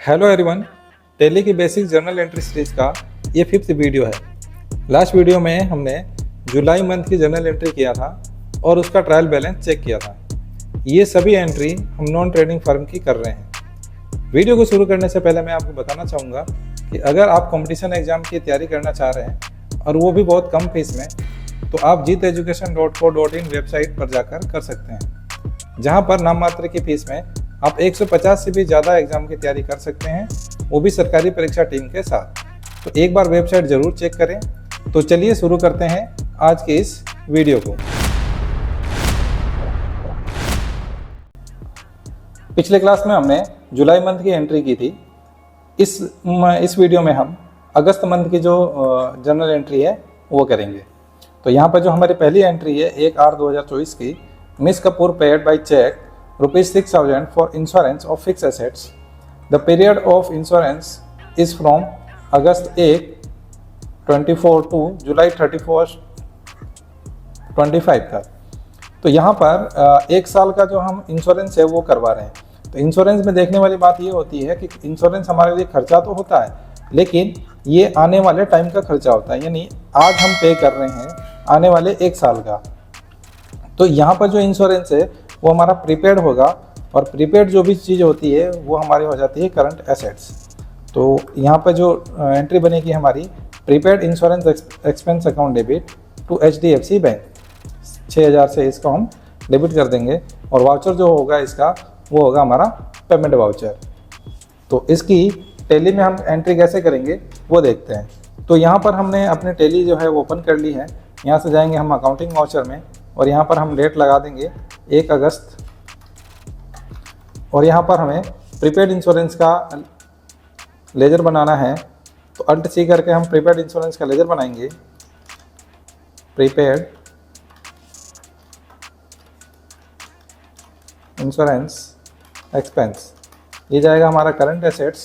Hello everyone, tally की basic journal entry series का ये 5th वीडियो है। लास्ट वीडियो में हमने जुलाई मंथ की जर्नल एंट्री किया था और उसका ट्रायल बैलेंस चेक किया था। ये सभी एंट्री हम नॉन ट्रेडिंग फर्म की कर रहे हैं। वीडियो को शुरू करने से पहले मैं आपको बताना चाहूँगा कि अगर आप कंपटीशन एग्जाम की तैयारी करना चाह रहे हैं और वो भी बहुत कम फीस में, तो आप jeeteducation.co.in वेबसाइट पर जाकर कर सकते हैं, जहाँ पर नाम मात्र की फीस में आप 150 से भी ज़्यादा एग्जाम की तैयारी कर सकते हैं, वो भी सरकारी परीक्षा टीम के साथ। तो एक बार वेबसाइट ज़रूर चेक करें। तो चलिए शुरू करते हैं आज के इस वीडियो को। पिछले क्लास में हमने जुलाई मंथ की एंट्री की थी। इस वीडियो में हम अगस्त मंथ की जो जर्नल एंट्री है वो करेंगे। तो यहाँ पर जो हमारी पहली एंट्री है 1/8/2024 की, miss Kapoor paid by cheque ₹6,000 for insurance of fixed assets. The period of insurance is from August 1, 24 to July 31, 25 तक। तो यहाँ पर एक साल का जो हम इंश्योरेंस है वो करवा रहे हैं। तो इंश्योरेंस में देखने वाली बात ये होती है कि इंश्योरेंस हमारे लिए खर्चा तो होता है, लेकिन ये आने वाले टाइम का खर्चा होता है, यानी आज हम पे कर रहे हैं आने वाले एक साल का। तो यहाँ पर जो इंश्योरेंस है वो हमारा प्रीपेड होगा, और प्रीपेड जो भी चीज़ होती है वो हमारी हो जाती है करंट एसेट्स। तो यहाँ पर जो एंट्री बनेगी हमारी, prepaid insurance expense account debit to HDFC bank, 6,000 से इसको हम डेबिट कर देंगे। और वाउचर जो होगा इसका वो होगा हमारा पेमेंट वाउचर। तो इसकी टैली में हम एंट्री कैसे करेंगे वो देखते हैं। तो यहाँ पर हमने अपनी टैली जो है वो ओपन कर ली है। यहाँ से जाएंगे हम अकाउंटिंग वाउचर में, और यहाँ पर हम डेट लगा देंगे 1 अगस्त। और यहाँ पर हमें प्रीपेड इंश्योरेंस का लेजर बनाना है, तो अल्ट सी करके हम प्रीपेड इंश्योरेंस का लेजर बनाएंगे। प्रीपेड इंश्योरेंस एक्सपेंस, ये जाएगा हमारा करंट एसेट्स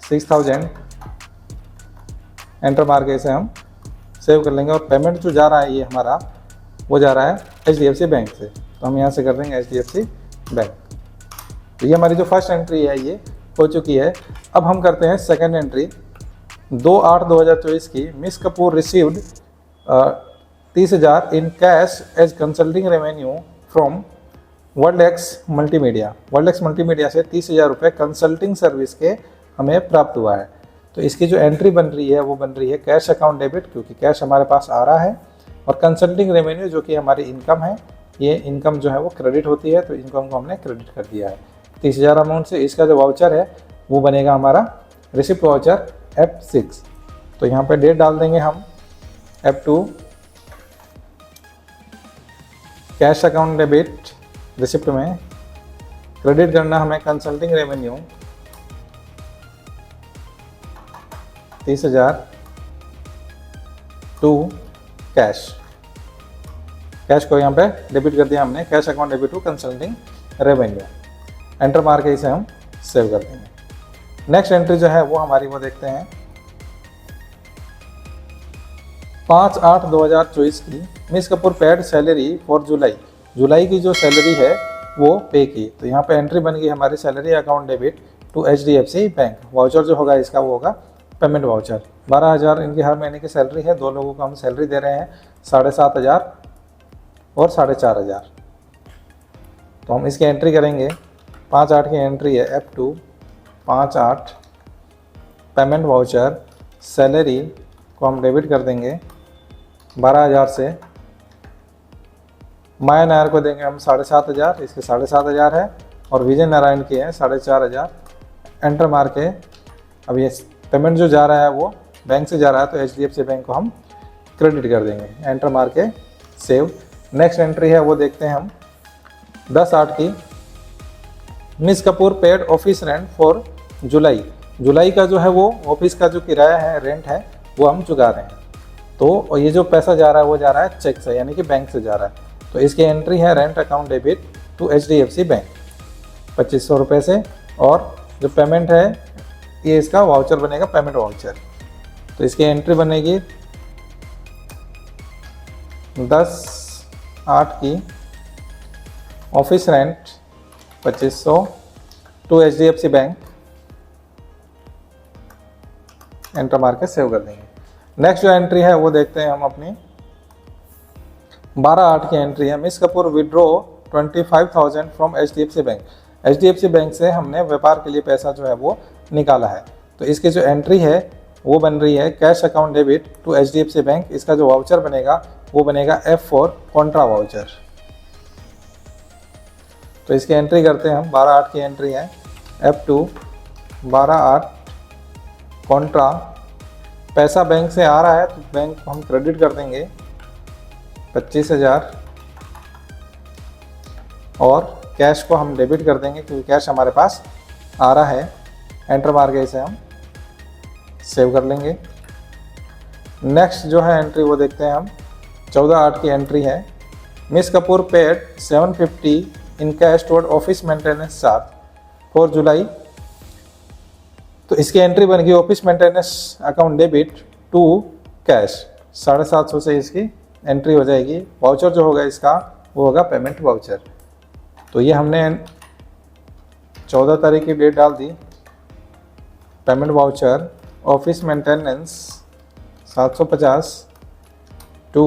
6,000। एंटर मार के इसे हम सेव कर लेंगे। और पेमेंट जो जा रहा है ये हमारा वो जा रहा है HDFC बैंक से, तो हम यहाँ से कर देंगे HDFC बैंक। तो ये हमारी जो फर्स्ट एंट्री है ये हो चुकी है। अब हम करते हैं सेकंड एंट्री 2/8/2024 की, miss Kapoor received 30,000 in cash as consulting revenue from Worldx multimedia. Worldx multimedia से 30,000 रुपये कंसल्टिंग सर्विस के हमें प्राप्त हुआ है। तो इसकी जो एंट्री बन रही है वो बन रही है कैश अकाउंट डेबिट, क्योंकि कैश हमारे पास आ रहा है, और कंसल्टिंग रेवेन्यू जो कि हमारी इनकम है, ये इनकम जो है वो क्रेडिट होती है, तो इनकम को हमने क्रेडिट कर दिया है 30,000 अमाउंट से। इसका जो वाउचर है वो बनेगा हमारा रिसिप्ट वाउचर F6। तो यहाँ पे डेट डाल देंगे हम F2, cash account debit receipt में क्रेडिट करना हमें consulting revenue 30,000 to cash. Cash को यहाँ पे डेबिट कर दिया हमने, cash account debit to consulting revenue. Enter मार के इसे हम सेव कर देंगे। नेक्स्ट एंट्री जो है वो हमारी वो देखते हैं 5/8/2024 की, miss Kapoor paid salary for July. जुलाई की जो सैलरी है वो पे की। तो यहाँ पे एंट्री बन गई हमारी salary account debit to HDFC bank. Voucher जो होगा इसका वो होगा पेमेंट वाउचर। 12,000 इनकी हर महीने की सैलरी है। 2 लोगों को हम सैलरी दे रहे हैं 7,500 और 4,500। तो हम इसकी एंट्री करेंगे। 5/8 की एंट्री है F2, 5/8 पेमेंट वाउचर सैलरी को हम डेबिट कर देंगे 12,000 से। माया नायर को देंगे हम 7,500, इसके 7,500 है, और विजय नारायण की है 4,500। एंटर मार के अब ये पेमेंट जो जा रहा है वो बैंक से जा रहा है, तो HDFC बैंक को हम क्रेडिट कर देंगे। एंटर मार के सेव। नेक्स्ट एंट्री है वो देखते हैं हम 10/8 की, miss Kapoor paid office rent for July. जुलाई का जो है वो ऑफिस का जो किराया है, रेंट है, वो हम चुका रहे हैं। तो ये जो पैसा जा रहा है वो जा रहा है चेक से, यानी कि बैंक से जा रहा है। तो इसकी एंट्री है rent account debit to HDFC bank 2,500 रुपये से। और जो पेमेंट है ये इसका वाउचर बनेगा पेमेंट वाउचर। तो इसकी एंट्री बनेगी 10/8 की, office rent 2500 to HDFC bank, enter मार के सेव कर देंगे। नेक्स्ट जो एंट्री है वो देखते हैं हम अपनी 12/8 की एंट्री है। Miss Kapoor withdraw 25,000 from HDFC bank. HDFC bank से हमने व्यापार के लिए पैसा जो है वो निकाला है। तो इसकी जो एंट्री है वो बन रही है cash account debit to HDFC bank. इसका जो वाउचर बनेगा वो बनेगा F4 कॉन्ट्रा वाउचर। तो इसकी एंट्री करते हैं हम, 12/8 की एंट्री है F2 12/8 कॉन्ट्रा। पैसा बैंक से आ रहा है तो बैंक को हम क्रेडिट कर देंगे 25,000 और कैश को हम डेबिट कर देंगे क्योंकि कैश हमारे पास आ रहा है। एंटर मार के इसे हम सेव कर लेंगे। नेक्स्ट जो है एंट्री वो देखते हैं हम, 14/8 की एंट्री है। Miss Kapoor paid 750 in cash toward office maintenance charge for July. तो इसकी एंट्री बन गई office maintenance account debit to cash, 750 से इसकी एंट्री हो जाएगी। वाउचर जो होगा इसका वो होगा पेमेंट वाउचर। तो ये हमने 14 तारीख की डेट डाल दी। Payment voucher office maintenance 750 to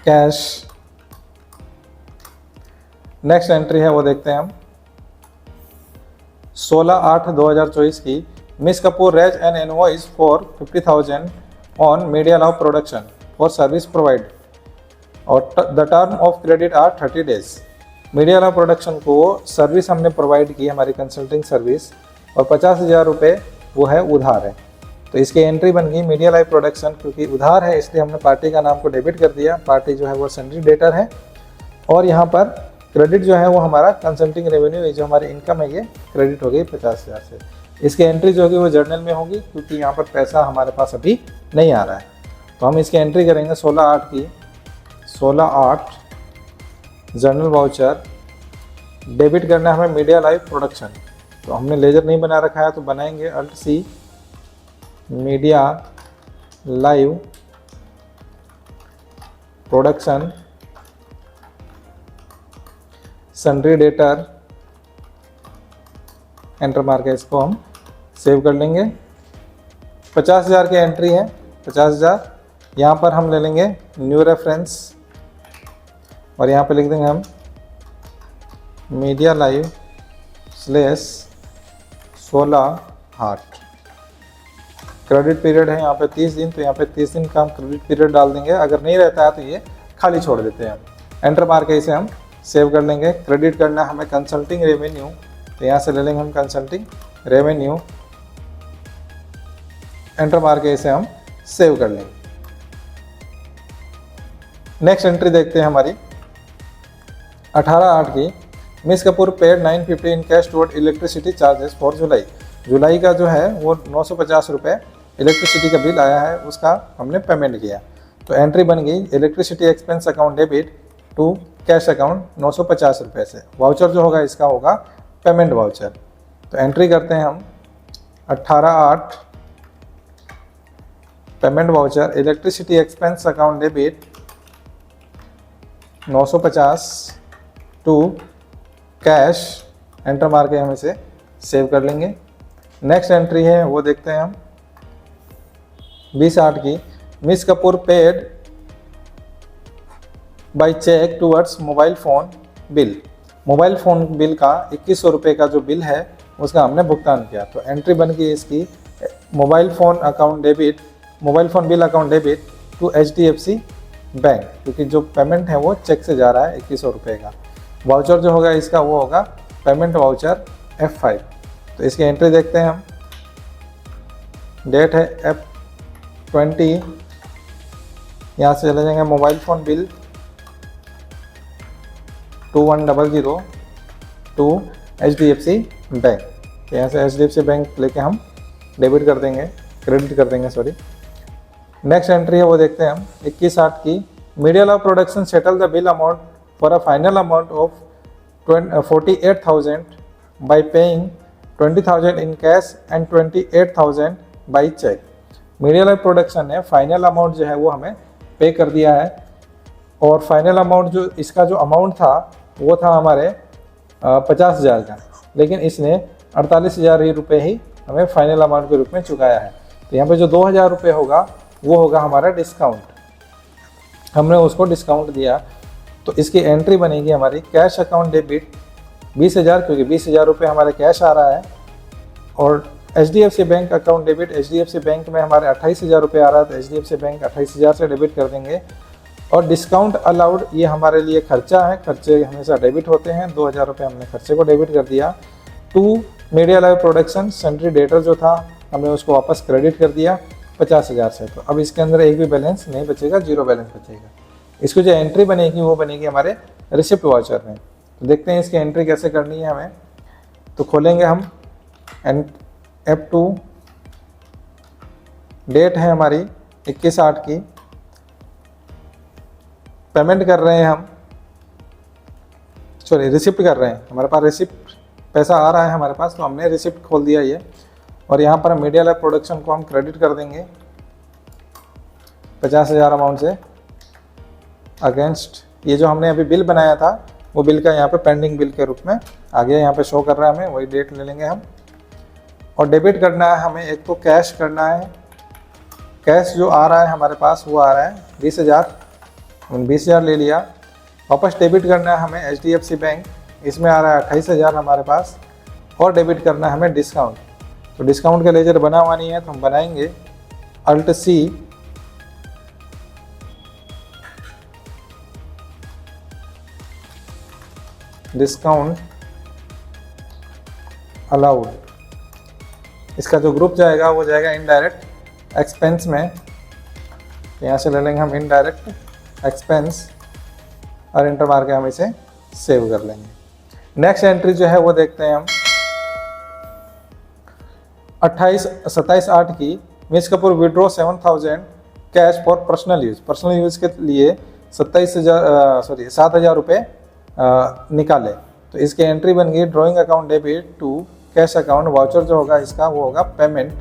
cash. Next entry है वो देखते हैं हम 16/8/2024 की। Miss Kapoor raise an invoice for 50,000 on Media Love Production for service provide और the term of credit are 30 days. Media Love Production को सर्विस हमने प्रोवाइड की, हमारी कंसल्टिंग सर्विस, और 50,000 रुपये वो है उधार है। तो इसकी एंट्री बन गई मीडिया लाइव प्रोडक्शन, क्योंकि उधार है इसलिए हमने पार्टी का नाम को डेबिट कर दिया। पार्टी जो है वो सन्ड्री डेटर है और यहाँ पर क्रेडिट जो है वो हमारा कंसल्टिंग रेवेन्यू, जो हमारी इनकम है ये क्रेडिट हो गई 50,000 से। इसकी एंट्री जो होगी वो जर्नल में होगी क्योंकि यहाँ पर पैसा हमारे पास अभी नहीं आ रहा है। तो हम इसकी एंट्री करेंगे 16/8 की, 16/8 जर्नल वाउचर डेबिट करना है हमें मीडिया लाइव प्रोडक्शन। तो हमने लेजर नहीं बना रखा है तो बनाएंगे Alt+C media live production sundry debtor. Enter मार के इसको हम सेव कर लेंगे। 50,000 की एंट्री है, 50,000। यहाँ पर हम ले लेंगे न्यू रेफरेंस और यहाँ पे लिख देंगे हम मीडिया लाइव / 16/8। क्रेडिट पीरियड है यहाँ पे 30 दिन, तो यहाँ पे 30 दिन का हम क्रेडिट पीरियड डाल देंगे। अगर नहीं रहता है तो ये खाली छोड़ देते हैं। एंटर मार के इसे हम सेव कर लेंगे। क्रेडिट करना हमें कंसल्टिंग रेवेन्यू, तो यहाँ से ले लेंगे हम कंसल्टिंग रेवेन्यू। एंटर मार के इसे हम सेव कर लेंगे। नेक्स्ट एंट्री देखते हैं हमारी 18/8 की। Miss Kapoor paid 950 in cash toward electricity charges for July. जुलाई का जो है वो 950 रुपये इलेक्ट्रिसिटी का बिल आया है, उसका हमने पेमेंट किया। तो एंट्री बन गई electricity expense account debit to cash account 950 रुपये से। वाउचर जो होगा इसका होगा पेमेंट वाउचर। तो एंट्री करते हैं हम 18/8 payment voucher electricity expense account debit 950 to cash. Enter मार के हम इसे सेव कर लेंगे। नेक्स्ट एंट्री है वो देखते हैं हम 20/8 की। Miss Kapoor paid by cheque towards mobile phone bill. Mobile phone bill का 2100 रुपये का जो बिल है उसका हमने भुगतान किया। तो एंट्री बन गई इसकी mobile phone account debit, mobile phone bill account debit to HDFC bank, क्योंकि जो पेमेंट है वो चेक से जा रहा है 2100 रुपये का। वाउचर जो होगा इसका वो होगा पेमेंट वाउचर F5। तो इसकी एंट्री देखते हैं हम। डेट है F20। यहाँ से चले जाएंगे mobile phone bill 2100 to HDFC bank. तो यहाँ से HDFC बैंक लेके हम डेबिट कर देंगे, क्रेडिट कर देंगे सॉरी। नेक्स्ट एंट्री है वो देखते हैं हम 21/8 की। Media law production settle the bill amount for a final amount of 48,000 by paying 20,000 in cash and 28,000 by cheque. Media law production ने फाइनल अमाउंट जो है वो हमें पे कर दिया है और फाइनल अमाउंट जो इसका जो अमाउंट था वो था हमारे 50,000 का, लेकिन इसने 48,000 रुपये ही हमें फाइनल अमाउंट के रूप में चुकाया है। तो यहाँ पे जो 2,000 रुपये होगा वो होगा हमारा डिस्काउंट, हमने उसको डिस्काउंट दिया। तो इसकी एंट्री बनेगी हमारी कैश अकाउंट डेबिट 20,000, क्योंकि 20,000 रुपये हमारे कैश आ रहा है, और HDFC bank account debit, HDFC bank में हमारे 28,000 रुपये आ रहा है, तो HDFC बैंक 28,000 से डेबिट कर देंगे। और डिस्काउंट अलाउड, ये हमारे लिए खर्चा है, खर्चे हमेशा डेबिट होते हैं, 2,000 रुपये हमने खर्चे को डेबिट कर दिया। 2 media live production sundry debtor जो था हमने उसको वापस क्रेडिट कर दिया 50,000 से। तो अब इसके अंदर एक भी बैलेंस नहीं बचेगा, 0 बैलेंस बचेगा। इसको जो एंट्री बनेगी वो बनेगी हमारे रिसिप्ट वाउचर में। तो देखते हैं इसकी एंट्री कैसे करनी है हमें। तो खोलेंगे हम F2, डेट है हमारी 21/8 की, पेमेंट कर रहे हैं हम, सॉरी रिसिप्ट कर रहे हैं, हमारे पास रिसिप्ट पैसा आ रहा है हमारे पास, तो हमने रिसिप्ट खोल दिया ये। और यहाँ पर मीडिया लैब प्रोडक्शन को हम क्रेडिट कर देंगे 50,000 अमाउंट से अगेंस्ट ये जो हमने अभी बिल बनाया था, वो बिल का यहाँ पे पेंडिंग बिल के रूप में आगे यहाँ पे शो कर रहा है हमें, वही डेट ले लेंगे हम। और डेबिट करना है हमें, एक तो कैश करना है, कैश जो आ रहा है हमारे पास वो आ रहा है 20,000, हमने 20,000 ले लिया। वापस डेबिट करना है हमें HDFC बैंक, इसमें आ रहा है 28,000 हमारे पास, और डेबिट करना है हमें डिस्काउंट। तो डिस्काउंट का लेजर बना हुआ नहीं है, तो हम बनाएंगे Alt+C, डिस्काउंट अलाउड। इसका जो ग्रुप जाएगा वो जाएगा इनडायरेक्ट एक्सपेंस में, तो यहाँ से ले लेंगे हम इनडायरेक्ट एक्सपेंस और इंटर मार के हम इसे सेव कर लेंगे। नेक्स्ट एंट्री जो है वो देखते हैं हम 27/8 की, miss Kapoor withdraw 7,000 cash for personal use, personal use के लिए 7,000 रुपये निकाले। तो इसकी एंट्री बन गई drawing account debit to cash account, voucher जो होगा इसका वो होगा पेमेंट।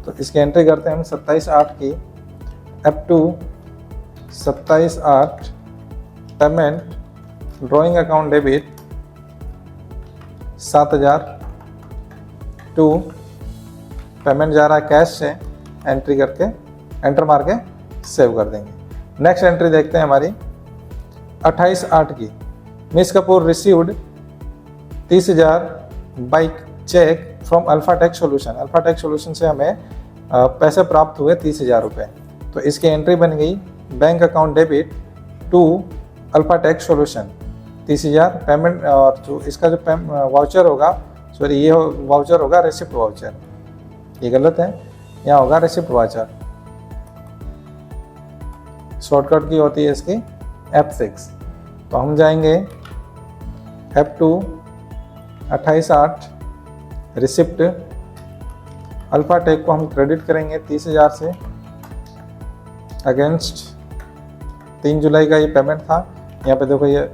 तो इसकी एंट्री करते हैं हम 27/8 की, F2 27/8 payment drawing account debit 7,000 to payment जा रहा है कैश से, एंट्री करके एंटर मार के सेव कर देंगे। नेक्स्ट एंट्री देखते हैं हमारी 28/8 की, miss Kapoor received 30,000 by cheque from Alphatech solution, Alphatech solution से हमें पैसे प्राप्त हुए 30,000 रुपये। तो इसकी एंट्री बन गई bank account debit to Alphatech solution 30,000 payment, और जो इसका जो वाउचर होगा, सॉरी ये वाउचर होगा रिसिप्ट वाउचर, ये गलत है, यहाँ होगा रिसिप्ट वाउचर, शॉर्टकट की होती है इसकी F6। तो हम जाएंगे F2 28/8 रिसिप्ट, अल्फाटेक को हम क्रेडिट करेंगे 30,000 से अगेंस्ट 3 जुलाई का ये पेमेंट था। यहाँ पे देखो ये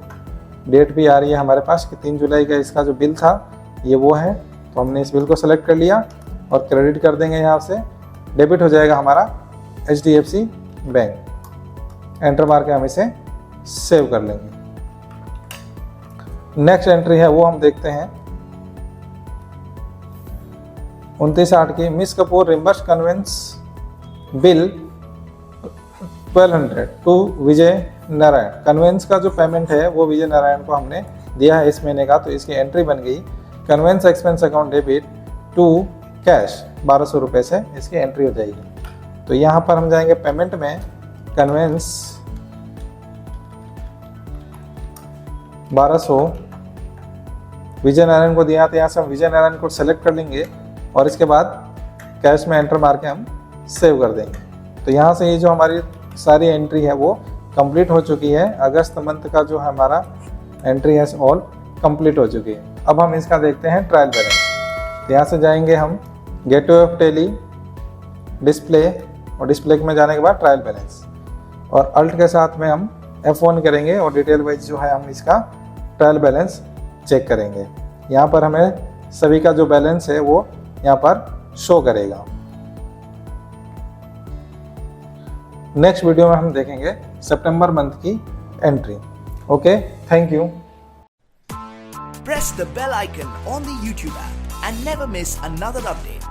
डेट भी आ रही है हमारे पास कि 3 जुलाई का इसका जो बिल था ये वो है। तो हमने इस बिल को सेलेक्ट कर लिया और क्रेडिट कर देंगे, यहाँ से डेबिट हो जाएगा हमारा HDFC बैंक, एंटर मार के हम इसे सेव कर लेंगे। नेक्स्ट एंट्री है वो हम देखते हैं 29/8 की, miss Kapoor reimburse conveyance bill 1200 to Vijay Narayan, conveyance का जो पेमेंट है वो विजय नारायण को हमने दिया है इस महीने का। तो इसकी एंट्री बन गई conveyance expense account debit to cash 1,200 रुपये से इसकी एंट्री हो जाएगी। तो यहाँ पर हम जाएंगे पेमेंट में, कन्वेंस 1,200 विजय नारायण को दिया, तो यहाँ से हम विजय नारायण को सेलेक्ट कर लेंगे और इसके बाद कैश में एंटर मार के हम सेव कर देंगे। तो यहाँ से ये जो हमारी सारी एंट्री है वो कंप्लीट हो चुकी है। अगस्त मंथ का जो हमारा एंट्री है ऑल कंप्लीट हो चुकी है। अब हम इसका देखते हैं ट्रायल बैलेंस। यहाँ से जाएंगे हम गेटवे ऑफ टेली, डिस्प्ले, और डिस्प्ले में जाने के बाद ट्रायल बैलेंस, और अल्ट के साथ में हम F1 करेंगे और डिटेल वाइज जो है हम इसका ट्रायल बैलेंस चेक करेंगे। यहाँ पर हमें सभी का जो बैलेंस है वो यहाँ पर शो करेगा। नेक्स्ट वीडियो में हम देखेंगे सितंबर मंथ की entry. Okay, thank you. Press the bell icon on the YouTube app and never miss another update.